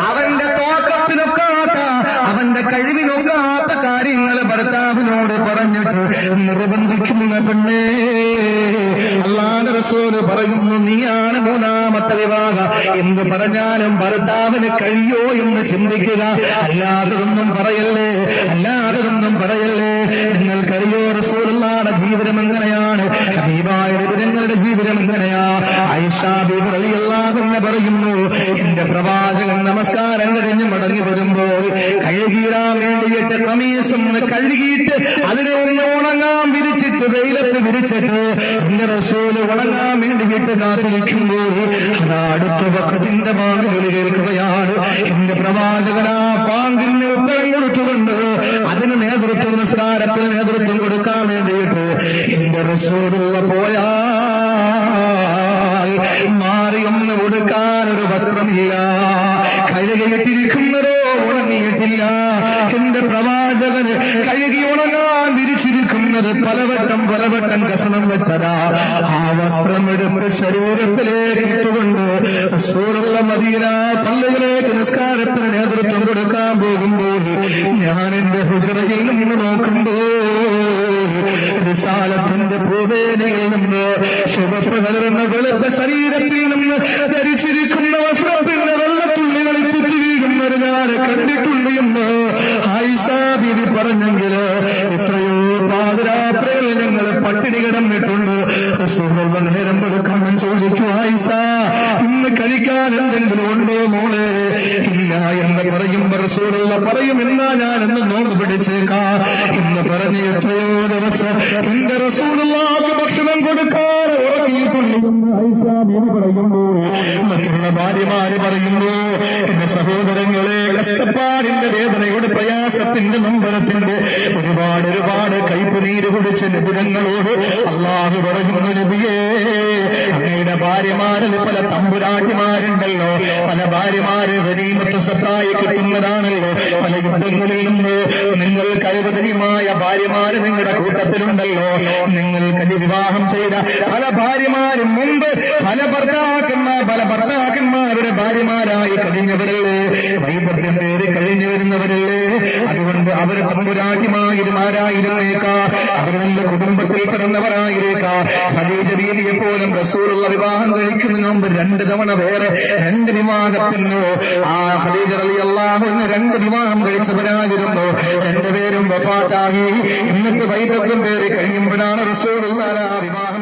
അവന്റെ തോട്ടത്തിനൊക്കാത്ത, അവന്റെ കഴിവിനൊക്കാത്ത കാര്യങ്ങൾ ഭർത്താവിനോട് പറഞ്ഞിട്ട് നിർബന്ധിക്കുന്ന പെണ്ണേ, അല്ലാഹുവിന്റെ റസൂൽ പറയുന്നു, നീയാണ് മൂന്നാമത്തെ വിവാഹം. എന്ത് പറഞ്ഞാലും ഭർത്താവിന് കഴിയോ എന്ന് ചിന്തിക്കുക, അല്ലാത്തതൊന്നും പറയല്ലേ, അല്ലാത്തതൊന്നും പറയല്ലേ. നിങ്ങൾക്കറിയോ റസൂലുള്ളാഹിയുടെ ജീവിതം എങ്ങനെയാണ്, ഹബീബായ നബിയുടെ ജീവിതം എങ്ങനെയാ? ആയിഷ ബീവി റളിയല്ലാഹു അൻഹ പറയുന്നു, എന്റെ പ്രവാചകൻ നമസ്കാരം കഴിഞ്ഞ് മടങ്ങി വരുമ്പോൾ കഴുകിയിടാൻ വേണ്ടിയിട്ട് കമീസൊന്ന് കഴുകിയിട്ട് അതിനെ ഒന്ന് ഉണങ്ങാൻ വിരിച്ചിട്ട് വെയിലത്ത് വിരിച്ചിട്ട് എന്റെ റസൂല് ഉണങ്ങാൻ വേണ്ടിയിട്ട് കാത്തിരിക്കുമ്പോൾ അതാ അടുത്ത വഖത്തിന്റെ ബാങ്ക് വിളി കേൾക്കുകയാണ്. എന്റെ പ്രവാചകനാ ബാങ്കിന് ഉത്തരം കൊടുത്തുകൊണ്ട് അതിന് നേതൃത്വം, നിസ്കാരത്തിന് നേതൃത്വം കൊടുക്കാൻ വേണ്ടിയിട്ട് എന്റെ റസൂലുള്ള പോയാ മാറിയൊന്ന് കൊടുക്കാനൊരു വസ്ത്രമില്ല, കഴുകിയിട്ടിരിക്കുന്നതോ ഉണങ്ങിയിട്ടില്ല. എന്റെ പ്രവാചകന് കഴുകി ഉണങ്ങാൻ വിരിച്ചിരിക്കുന്നത് പലവട്ടം കസണം വെച്ചതാ. ആ വസ്ത്രമെടുത്ത് ശരീരത്തിലേക്ക് ഇട്ടുകൊണ്ട് റസൂലുള്ള മദീന പള്ളിയിലേക്ക് നിസ്കാരത്തിന് നേതൃത്വം കൊടുക്കാൻ പോകുമ്പോൾ ഞാൻ എന്റെ ഹുജറയിൽ നിന്ന് നോക്കുമ്പോൾ റിസാലത്തിന്റെ പൂവേനയിൽ നിന്ന് ശുഭപ്പ് കലർന്ന വെളുത്ത ശരീരത്തിൽ നിന്ന് ധരിച്ചിരിക്കുന്ന വസ്ത്രത്തിന്റെ വെള്ളത്തുള്ളികളിൽ കുത്തി വീഴുന്നത് ഞാൻ കണ്ടിട്ടുണ്ട് എന്ന് ആയിഷ ബീവി പറഞ്ഞെങ്കിൽ എത്രയോ പാതിരാത്രികൾ ഞങ്ങൾ പട്ടിണി കിടന്നിട്ടുണ്ട്. റസൂലുള്ള നേരം കൊടുക്കണം ചോദിക്കും, ആയിഷ ഇന്ന് കഴിക്കാൻ എന്തെങ്കിലും ഉണ്ടോ മോളെ? ഇല്ല എന്ന് പറയുമ്പോൾ റസൂലുള്ള പറയും, എന്നാ ഞാനെന്ന് നോമ്പ് പിടിച്ചേക്കാം എന്ന് പറഞ്ഞ് എത്രയോ ദിവസം എന്റെ റസൂലുള്ളാഹിക്ക് ഭക്ഷണം കൊടുക്കാതെ ഉറങ്ങിയിട്ടുണ്ട് ആയിഷ ബീവി പറയുമ്പോൾ മറ്റുള്ള ഭാര്യമാര് പറയുന്നു, എന്റെ സഹോദരങ്ങളെ, കഷ്ടപ്പാടിന്റെ വേദനയുടെ പ്രയാസത്തിന്റെ നൊമ്പരത്തിന്റെ ഒരുപാട് കൈപ്പുനീര് കുടിച്ച നിബിധങ്ങളോട് അല്ലാഹു പറയുന്നു, നബിയേ, അങ്ങയുടെ ഭാര്യമാരിൽ പല തമ്പുരാട്ടിമാരുണ്ടല്ലോ, പല ഭാര്യമാര് ഗനീമത്ത് സത്തായി കിട്ടുന്നതാണല്ലോ, പല യുദ്ധങ്ങളിൽ നിന്ന് നിങ്ങൾ കൈവദനീയമായ ഭാര്യമാര് നിങ്ങളുടെ കൂട്ടത്തിലുണ്ടല്ലോ, നിങ്ങൾ വിവാഹം ചെയ്ത പല ഭാര്യമാരും മുമ്പ് പല ഭർത്താക്കന്മാരുടെ ഭാര്യമാരായി കഴിഞ്ഞവരല്ലേ, വൈദഗ്ധ്യം പേര് കഴിഞ്ഞു വരുന്നവരല്ലേ. അതുകൊണ്ട് അവർ തമ്പുരാട്ടിമായിരുമാരായിരുന്നേക്കാ, അവർ നല്ല കുടുംബത്തിൽ പിറന്നവരായിരുന്നേക്കാ. ഖദീജ ബീവിയെ പോലും റസൂലുള്ള വിവാഹം കഴിക്കുന്നതിന് മുമ്പ് 2 തവണ വേറെ 2 വിവാഹത്തിന് ആ ഖദീജ റളിയല്ലാഹു അൻഹ 2 വിവാഹം കഴിച്ചവരായിരുന്നു. 2 പേരും വഫാത്തായി. എന്നിട്ട് വൈദഗ്ധ്യം പേര് കഴിയുമ്പോഴാണ് റസൂലുള്ള വിവാഹം